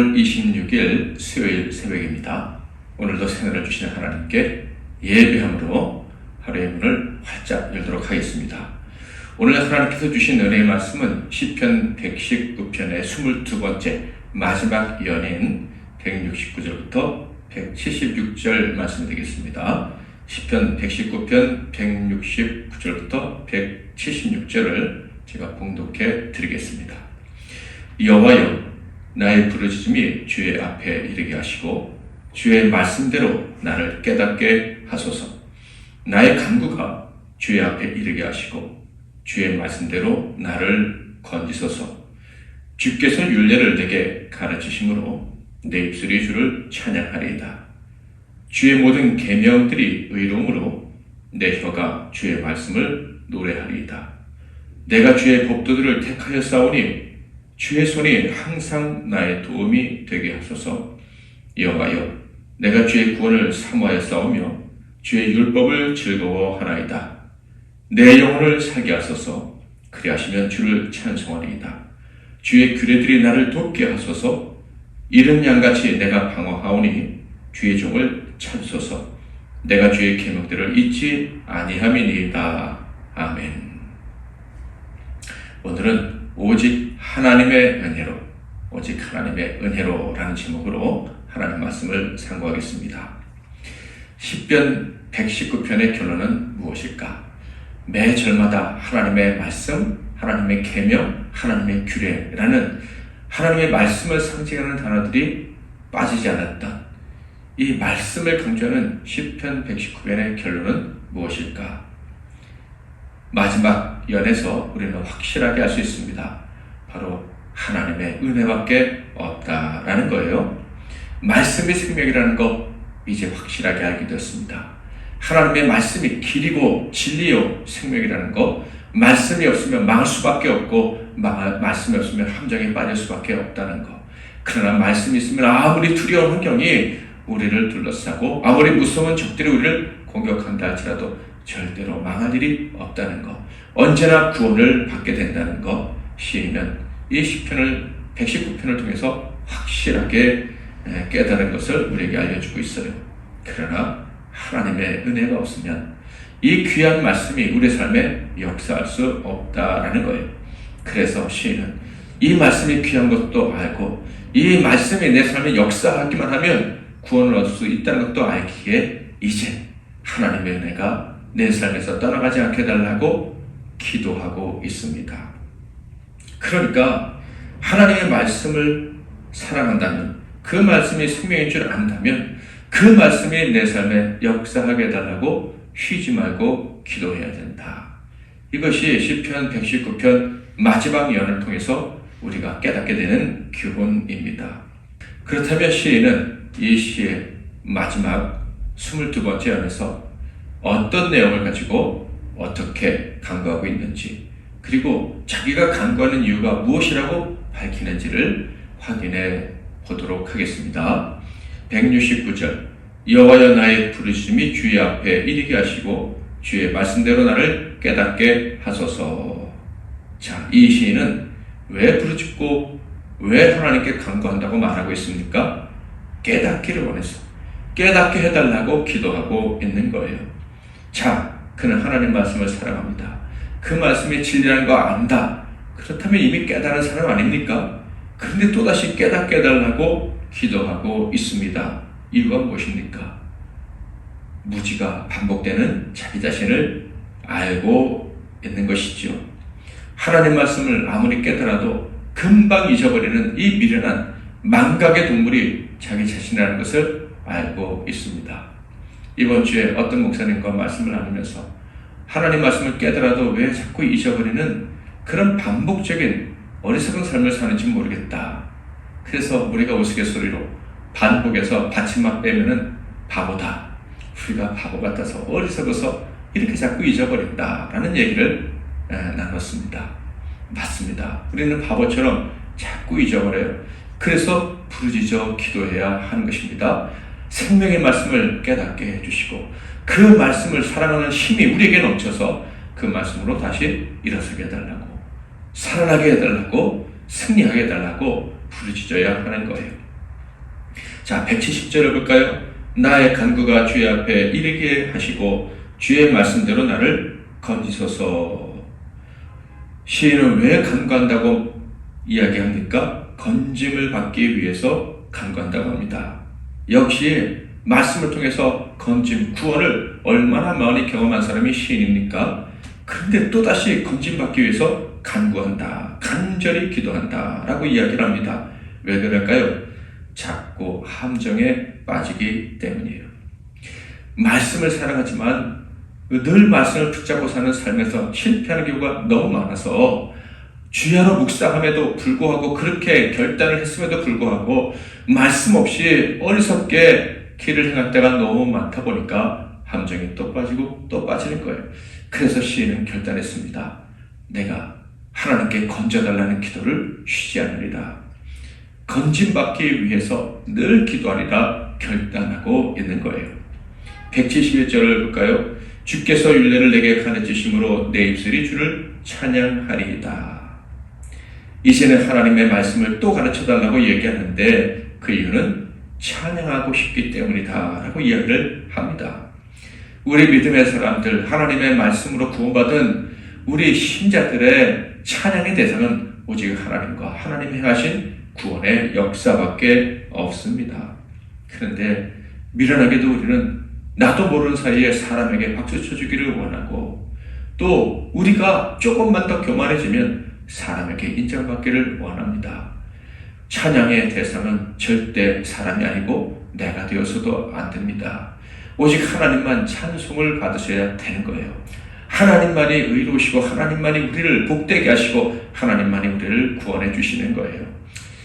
5월 26일 수요일 새벽입니다. 오늘도 생일을 주시는 하나님께 예배함으로 하루의 문을 활짝 열도록 하겠습니다. 오늘 하나님께서 주신 은혜의 말씀은 시편 119편의 22번째 마지막 연인 169절부터 176절 말씀이 되겠습니다. 시편 119편 169절부터 176절을 제가 봉독해 드리겠습니다. 여호와여, 나의 부르짖음이 주의 앞에 이르게 하시고 주의 말씀대로 나를 깨닫게 하소서. 나의 간구가 주의 앞에 이르게 하시고 주의 말씀대로 나를 건지소서. 주께서 율례를 내게 가르치심으로 내 입술이 주를 찬양하리이다. 주의 모든 계명들이 의로움으로 내 혀가 주의 말씀을 노래하리이다. 내가 주의 법도들을 택하여 싸우니 주의 손이 항상 나의 도움이 되게 하소서. 여호와여, 내가 주의 구원을 사모하여 싸우며 주의 율법을 즐거워하나이다. 내 영혼을 살게 하소서. 그리하시면 주를 찬송하리이다. 주의 규례들이 나를 돕게 하소서. 이른 양같이 내가 방어하오니 주의 종을 찾소서. 내가 주의 계명들을 잊지 아니함이니이다. 아멘. 오늘은 오직 하나님의 은혜로, 오직 하나님의 은혜로라는 제목으로 하나님 말씀을 상고하겠습니다. 시편 119편의 결론은 무엇일까? 매 절마다 하나님의 말씀, 하나님의 계명, 하나님의 규례라는 하나님의 말씀을 상징하는 단어들이 빠지지 않았던 이 말씀을 강조하는 시편 119편의 결론은 무엇일까? 마지막 연에서 우리는 확실하게 알 수 있습니다. 바로 하나님의 은혜밖에 없다라는 거예요. 말씀이 생명이라는 거 이제 확실하게 알게 되었습니다. 하나님의 말씀이 길이고 진리요 생명이라는 거, 말씀이 없으면 망할 수밖에 없고 말씀이 없으면 함정에 빠질 수밖에 없다는 거. 그러나 말씀이 있으면 아무리 두려운 환경이 우리를 둘러싸고 아무리 무서운 적들이 우리를 공격한다 할지라도 절대로 망할 일이 없다는 것, 언제나 구원을 받게 된다는 것, 시인은 이 시편을 119편을 통해서 확실하게 깨달은 것을 우리에게 알려주고 있어요. 그러나 하나님의 은혜가 없으면 이 귀한 말씀이 우리 삶에 역사할 수 없다라는 거예요. 그래서 시인은 이 말씀이 귀한 것도 알고 이 말씀이 내 삶에 역사하기만 하면 구원을 얻을 수 있다는 것도 알기에 이제 하나님의 은혜가 내 삶에서 떠나가지 않게 해달라고 기도하고 있습니다. 그러니까 하나님의 말씀을 사랑한다면, 그 말씀이 생명인 줄 안다면 그 말씀이 내 삶에 역사하게 해달라고 쉬지 말고 기도해야 된다. 이것이 시편 119편 마지막 연을 통해서 우리가 깨닫게 되는 교훈입니다. 그렇다면 시인은 이 시의 마지막 22번째 연에서 어떤 내용을 가지고 어떻게 간구하고 있는지, 그리고 자기가 간구하는 이유가 무엇이라고 밝히는지를 확인해 보도록 하겠습니다. 169절, 여호와여, 나의 부르짖음이 주의 앞에 이르게 하시고 주의 말씀대로 나를 깨닫게 하소서. 자, 이 시인은 왜 부르짖고 왜 하나님께 간구한다고 말하고 있습니까? 깨닫기를 원해서 깨닫게 해달라고 기도하고 있는 거예요. 자, 그는 하나님 말씀을 사랑합니다. 그 말씀이 진리라는 거 안다. 그렇다면 이미 깨달은 사람 아닙니까? 그런데 또다시 깨닫게 해달라고 기도하고 있습니다. 이유가 무엇입니까? 무지가 반복되는 자기 자신을 알고 있는 것이죠. 하나님 말씀을 아무리 깨달아도 금방 잊어버리는 이 미련한 망각의 동물이 자기 자신이라는 것을 알고 있습니다. 이번 주에 어떤 목사님과 말씀을 나누면서 하나님 말씀을 깨달아도 왜 자꾸 잊어버리는 그런 반복적인 어리석은 삶을 사는지 모르겠다. 그래서 우리가 우스갯소리로 반복해서 받침만 빼면은 바보다. 우리가 바보 같아서 어리석어서 이렇게 자꾸 잊어버린다라는 얘기를 나눴습니다. 맞습니다. 우리는 바보처럼 자꾸 잊어버려요. 그래서 부르짖어 기도해야 하는 것입니다. 생명의 말씀을 깨닫게 해주시고 그 말씀을 사랑하는 힘이 우리에게 넘쳐서 그 말씀으로 다시 일어서게 해달라고, 살아나게 해달라고, 승리하게 해달라고 부르짖어야 하는 거예요. 자, 170절을 볼까요? 나의 간구가 주의 앞에 이르게 하시고 주의 말씀대로 나를 건지소서. 시인은 왜 간구한다고 이야기합니까? 건짐을 받기 위해서 간구한다고 합니다. 역시 말씀을 통해서 건짐, 구원을 얼마나 많이 경험한 사람이 시인입니까? 그런데 또다시 건짐받기 위해서 간구한다, 간절히 기도한다 라고 이야기를 합니다. 왜 그럴까요? 자꾸 함정에 빠지기 때문이에요. 말씀을 사랑하지만 늘 말씀을 붙잡고 사는 삶에서 실패하는 경우가 너무 많아서 주야로 묵상함에도 불구하고 그렇게 결단을 했음에도 불구하고 말씀 없이 어리석게 길을 행할 때가 너무 많다 보니까 함정에 또 빠지고 또 빠지는 거예요. 그래서 시인은 결단했습니다. 내가 하나님께 건져달라는 기도를 쉬지 않으리라. 건짐받기 위해서 늘 기도하리라 결단하고 있는 거예요. 171절을 볼까요? 주께서 율례를 내게 가르치심으로 내 입술이 주를 찬양하리이다. 이제는 하나님의 말씀을 또 가르쳐달라고 얘기하는데 그 이유는 찬양하고 싶기 때문이다 라고 이야기를 합니다. 우리 믿음의 사람들, 하나님의 말씀으로 구원받은 우리 신자들의 찬양의 대상은 오직 하나님과 하나님이 행하신 구원의 역사밖에 없습니다. 그런데 미련하게도 우리는 나도 모르는 사이에 사람에게 박수 쳐주기를 원하고 또 우리가 조금만 더 교만해지면 사람에게 인정받기를 원합니다. 찬양의 대상은 절대 사람이 아니고 내가 되어서도 안 됩니다. 오직 하나님만 찬송을 받으셔야 되는 거예요. 하나님만이 의로우시고 하나님만이 우리를 복되게 하시고 하나님만이 우리를 구원해 주시는 거예요.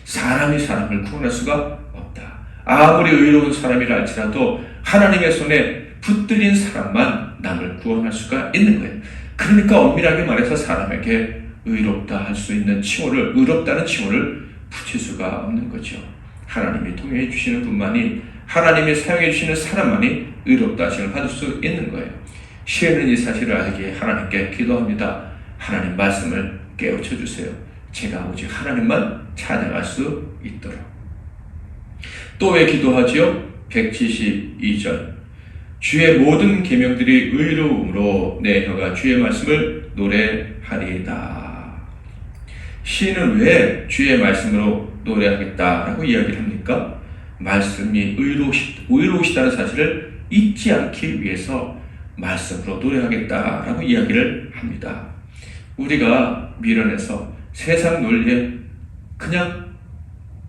사람이 사람을 구원할 수가 없다. 아무리 의로운 사람이라 할지라도 하나님의 손에 붙들린 사람만 남을 구원할 수가 있는 거예요. 그러니까 엄밀하게 말해서 사람에게 의롭다 할 수 있는 칭호를, 의롭다는 칭호를 붙일 수가 없는 거죠. 하나님이 통해 주시는 분만이, 하나님이 사용해 주시는 사람만이 의롭다 하심을 받을 수 있는 거예요. 시인은 이 사실을 알기에 하나님께 기도합니다. 하나님 말씀을 깨우쳐 주세요. 제가 오직 하나님만 찬양할 수 있도록. 또 왜 기도하지요? 172절. 주의 모든 계명들이 의로움으로 내 혀가 주의 말씀을 노래하리이다. 시인은 왜 주의 말씀으로 노래하겠다라고 이야기를 합니까? 말씀이 의로우시다는 사실을 잊지 않기 위해서 말씀으로 노래하겠다라고 이야기를 합니다. 우리가 미련해서 세상 논리에 그냥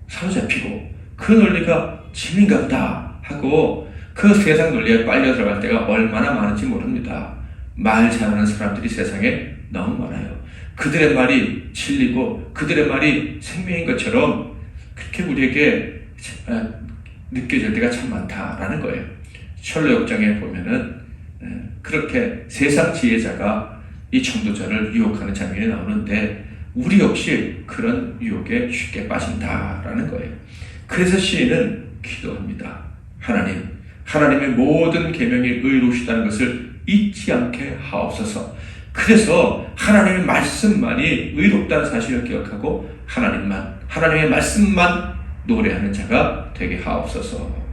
사로잡히고 그 논리가 진인가 보다 하고 그 세상 논리에 빨려 들어갈 때가 얼마나 많은지 모릅니다. 말 잘하는 사람들이 세상에 너무 많아요. 그들의 말이 진리고 그들의 말이 생명인 것처럼 그렇게 우리에게 느껴질 때가 참 많다라는 거예요. 철로 역정에 보면은 그렇게 세상 지혜자가 이 전도자를 유혹하는 장면이 나오는데 우리 역시 그런 유혹에 쉽게 빠진다라는 거예요. 그래서 시인은 기도합니다. 하나님의 모든 계명이 의로우시다는 것을 잊지 않게 하옵소서. 그래서 하나님의 말씀만이 의롭다는 사실을 기억하고 하나님의 말씀만 노래하는 자가 되게 하옵소서.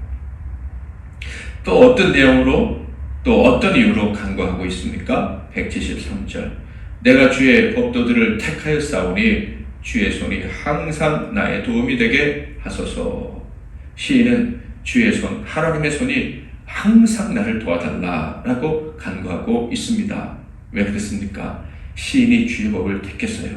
또 어떤 내용으로 또 어떤 이유로 간구하고 있습니까? 173절. 내가 주의 법도들을 택하여 싸우니 주의 손이 항상 나의 도움이 되게 하소서. 시인은 주의 손, 하나님의 손이 항상 나를 도와달라라고 간구하고 있습니다. 왜 그렇습니까? 시인이 주의 법을 택했어요.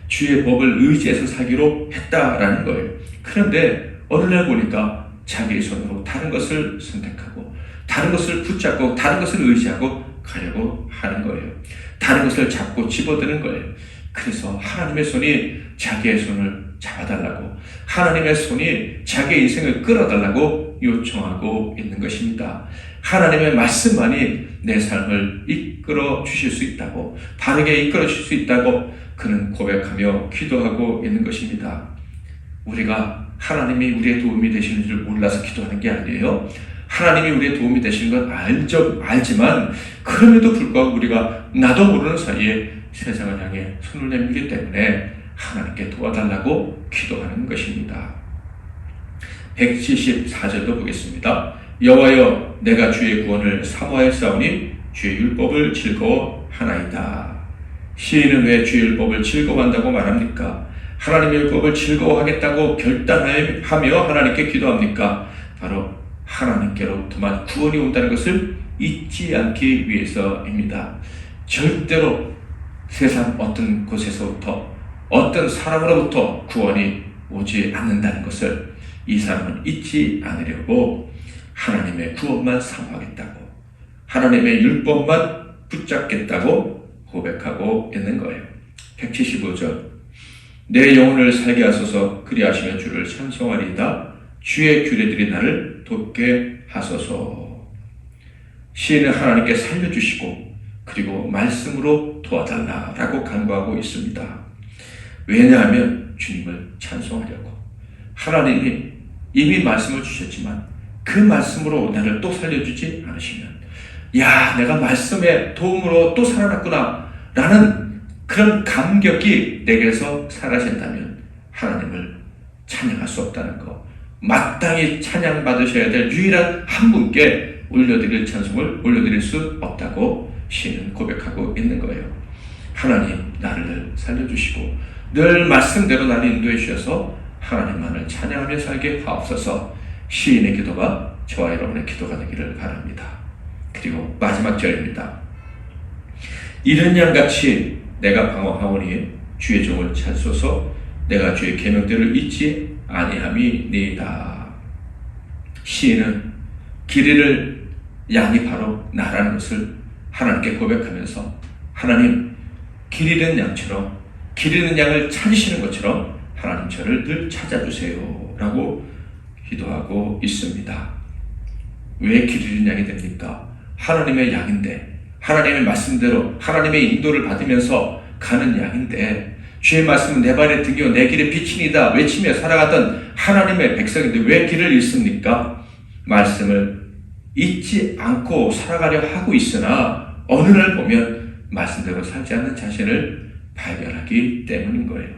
주의 법을 의지해서 살기로 했다라는 거예요. 그런데 어느 날 보니까 자기의 손으로 다른 것을 선택하고 다른 것을 붙잡고 다른 것을 의지하고 가려고 하는 거예요. 다른 것을 잡고 집어드는 거예요. 그래서 하나님의 손이 자기의 손을 잡아달라고, 하나님의 손이 자기의 인생을 끌어달라고 요청하고 있는 것입니다. 하나님의 말씀만이 내 삶을 이끌어 주실 수 있다고, 바르게 이끌어 주실 수 있다고 그는 고백하며 기도하고 있는 것입니다. 우리가 하나님이 우리의 도움이 되시는 줄 몰라서 기도하는 게 아니에요. 하나님이 우리의 도움이 되시는 건 알지만 그럼에도 불구하고 우리가 나도 모르는 사이에 세상을 향해 손을 내밀기 때문에 하나님께 도와달라고 기도하는 것입니다. 174절도 보겠습니다. 여호와여 내가 주의 구원을 사모하였사오니 주의 율법을 즐거워하나이다. 시인은 왜 주의 율법을 즐거워한다고 말합니까? 하나님의 율법을 즐거워하겠다고 결단하며 하나님께 기도합니까? 바로 하나님께로부터만 구원이 온다는 것을 잊지 않기 위해서입니다. 절대로 세상 어떤 곳에서부터 어떤 사람으로부터 구원이 오지 않는다는 것을 이 사람은 잊지 않으려고 하나님의 구원만 사모하겠다고, 하나님의 율법만 붙잡겠다고 고백하고 있는 거예요. 175절 내 영혼을 살게 하소서. 그리하시면 주를 찬송하리이다. 주의 규례들이 나를 돕게 하소서. 시인은 하나님께 살려주시고 그리고 말씀으로 도와달라라고 간구하고 있습니다. 왜냐하면 주님을 찬송하려고. 하나님이 이미 말씀을 주셨지만 그 말씀으로 나를 또 살려주지 않으시면, 야, 내가 말씀의 도움으로 또 살아났구나 라는 그런 감격이 내게서 사라진다면 하나님을 찬양할 수 없다는 것, 마땅히 찬양받으셔야 될 유일한 한 분께 올려드릴 찬송을 올려드릴 수 없다고 시인은 고백하고 있는 거예요. 하나님 나를 살려주시고 늘 말씀대로 나를 인도해 주셔서 하나님만을 찬양하며 살게 하옵소서. 시인의 기도가 저와 여러분의 기도가 되기를 바랍니다. 그리고 마지막 절입니다. 이른 양같이 내가 방황하오니 주의 종을 찾소서. 내가 주의 계명들을 잊지 아니함이니이다. 시인은 길 잃을 양이 바로 나라는 것을 하나님께 고백하면서, 하나님 길 잃은 양처럼, 길 잃은 양을 찾으시는 것처럼 하나님 저를 늘 찾아주세요 라고 기도하고 있습니다. 왜 길 잃은 양이 됩니까? 하나님의 양인데, 하나님의 말씀대로 하나님의 인도를 받으면서 가는 양인데, 주의 말씀은 내 발의 등이요 내 길의 빛이니이다 외치며 살아가던 하나님의 백성인데 왜 길을 잃습니까? 말씀을 잊지 않고 살아가려 하고 있으나 어느 날 보면 말씀대로 살지 않는 자신을 발견하기 때문인 거예요.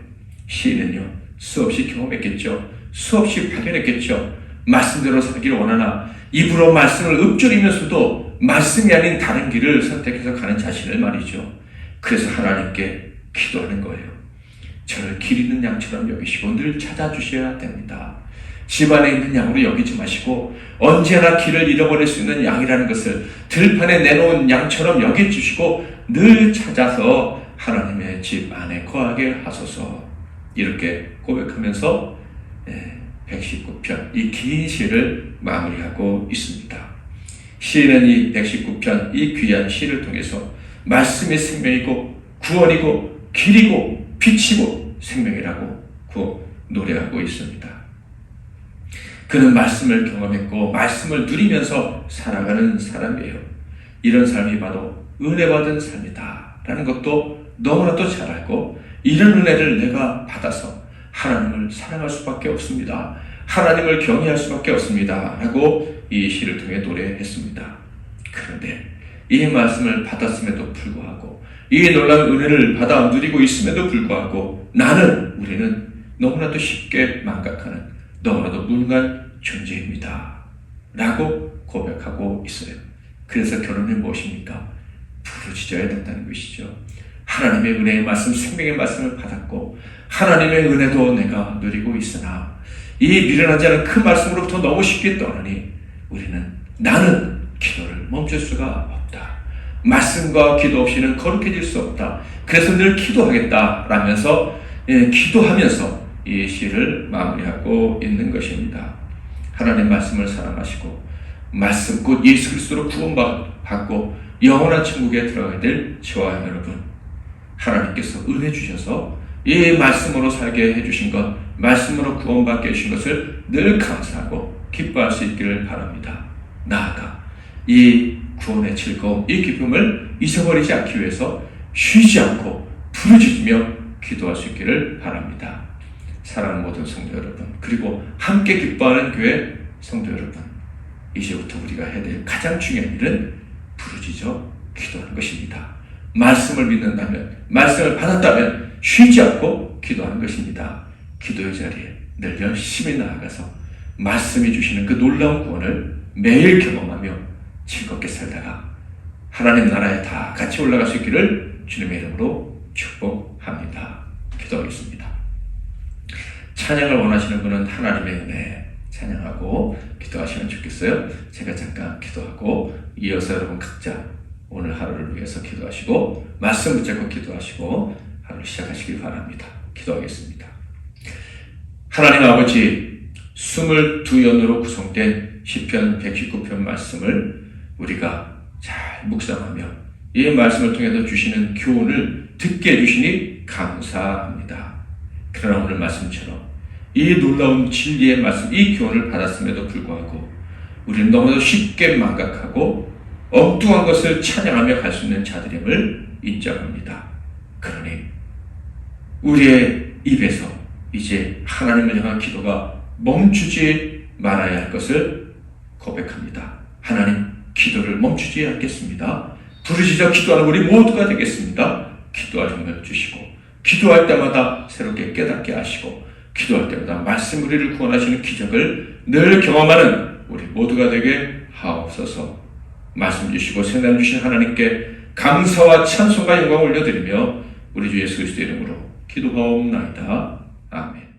시인은요 수없이 경험했겠죠. 수없이 발견했겠죠. 말씀대로 살기를 원하나 입으로 말씀을 읊조리면서도 말씀이 아닌 다른 길을 선택해서 가는 자신을 말이죠. 그래서 하나님께 기도하는 거예요. 저를 길 잃는 양처럼 여기시고 늘 찾아주셔야 됩니다. 집안에 있는 양으로 여기지 마시고 언제나 길을 잃어버릴 수 있는 양이라는 것을 들판에 내놓은 양처럼 여겨주시고 늘 찾아서 하나님의 집 안에 거하게 하소서. 이렇게 고백하면서 119편 이 긴 시를 마무리하고 있습니다. 시인은 이 119편 이 귀한 시를 통해서 말씀이 생명이고 구원이고 길이고 빛이고 생명이라고 노래하고 있습니다. 그는 말씀을 경험했고 말씀을 누리면서 살아가는 사람이에요. 이런 삶이 바로 은혜 받은 삶이다 라는 것도 너무나도 잘 알고, 이런 은혜를 내가 받아서 하나님을 사랑할 수밖에 없습니다. 하나님을 경외할 수밖에 없습니다 라고 이 시를 통해 노래했습니다. 그런데 이 말씀을 받았음에도 불구하고, 이 놀라운 은혜를 받아 누리고 있음에도 불구하고 우리는 너무나도 쉽게 망각하는 너무나도 무능한 존재입니다 라고 고백하고 있어요. 그래서 결론은 무엇입니까? 부르짖어야 된다는 것이죠. 하나님의 은혜의 말씀, 생명의 말씀을 받았고 하나님의 은혜도 내가 누리고 있으나 이 미련하지 않은 그 말씀으로부터 너무 쉽게 떠나니 나는 기도를 멈출 수가 없다. 말씀과 기도 없이는 거룩해질 수 없다. 그래서 늘 기도하겠다 라면서 기도하면서 이 시를 마무리하고 있는 것입니다. 하나님 말씀을 사랑하시고 말씀 곧 예수 그리스도로 구원받고 영원한 천국에 들어가야 될 저와 여러분, 하나님께서 은혜 주셔서 이 말씀으로 살게 해주신 것, 말씀으로 구원받게 해주신 것을 늘 감사하고 기뻐할 수 있기를 바랍니다. 나아가 이 구원의 즐거움, 이 기쁨을 잊어버리지 않기 위해서 쉬지 않고 부르짖으며 기도할 수 있기를 바랍니다. 사랑하는 모든 성도 여러분, 그리고 함께 기뻐하는 교회 성도 여러분, 이제부터 우리가 해야 될 가장 중요한 일은 부르짖어 기도하는 것입니다. 말씀을 믿는다면, 말씀을 받았다면 쉬지 않고 기도하는 것입니다. 기도의 자리에 늘 열심히 나아가서 말씀이 주시는 그 놀라운 구원을 매일 경험하며 즐겁게 살다가 하나님 나라에 다 같이 올라갈 수 있기를 주님의 이름으로 축복합니다. 기도하겠습니다. 찬양을 원하시는 분은 하나님의 은혜 찬양하고 기도하시면 좋겠어요. 제가 잠깐 기도하고 이어서 여러분 각자 오늘 하루를 위해서 기도하시고 말씀 붙잡고 기도하시고 하루를 시작하시길 바랍니다. 기도하겠습니다. 하나님 아버지, 22연으로 구성된 시편 119편 말씀을 우리가 잘 묵상하며 이 말씀을 통해서 주시는 교훈을 듣게 해주시니 감사합니다. 그러나 오늘 말씀처럼 이 놀라운 진리의 말씀, 이 교훈을 받았음에도 불구하고 우리는 너무도 쉽게 망각하고 엉뚱한 것을 찬양하며 갈 수 있는 자들임을 인정합니다. 그러니 우리의 입에서 이제 하나님을 향한 기도가 멈추지 말아야 할 것을 고백합니다. 하나님, 기도를 멈추지 않겠습니다. 부르짖어 기도하는 우리 모두가 되겠습니다. 기도할 힘을 주시고 기도할 때마다 새롭게 깨닫게 하시고 기도할 때마다 말씀 우리를 구원하시는 기적을 늘 경험하는 우리 모두가 되게 하옵소서. 말씀 주시고 생명 주신 하나님께 감사와 찬송과 영광을 올려드리며 우리 주 예수 그리스도의 이름으로 기도하옵나이다. 아멘.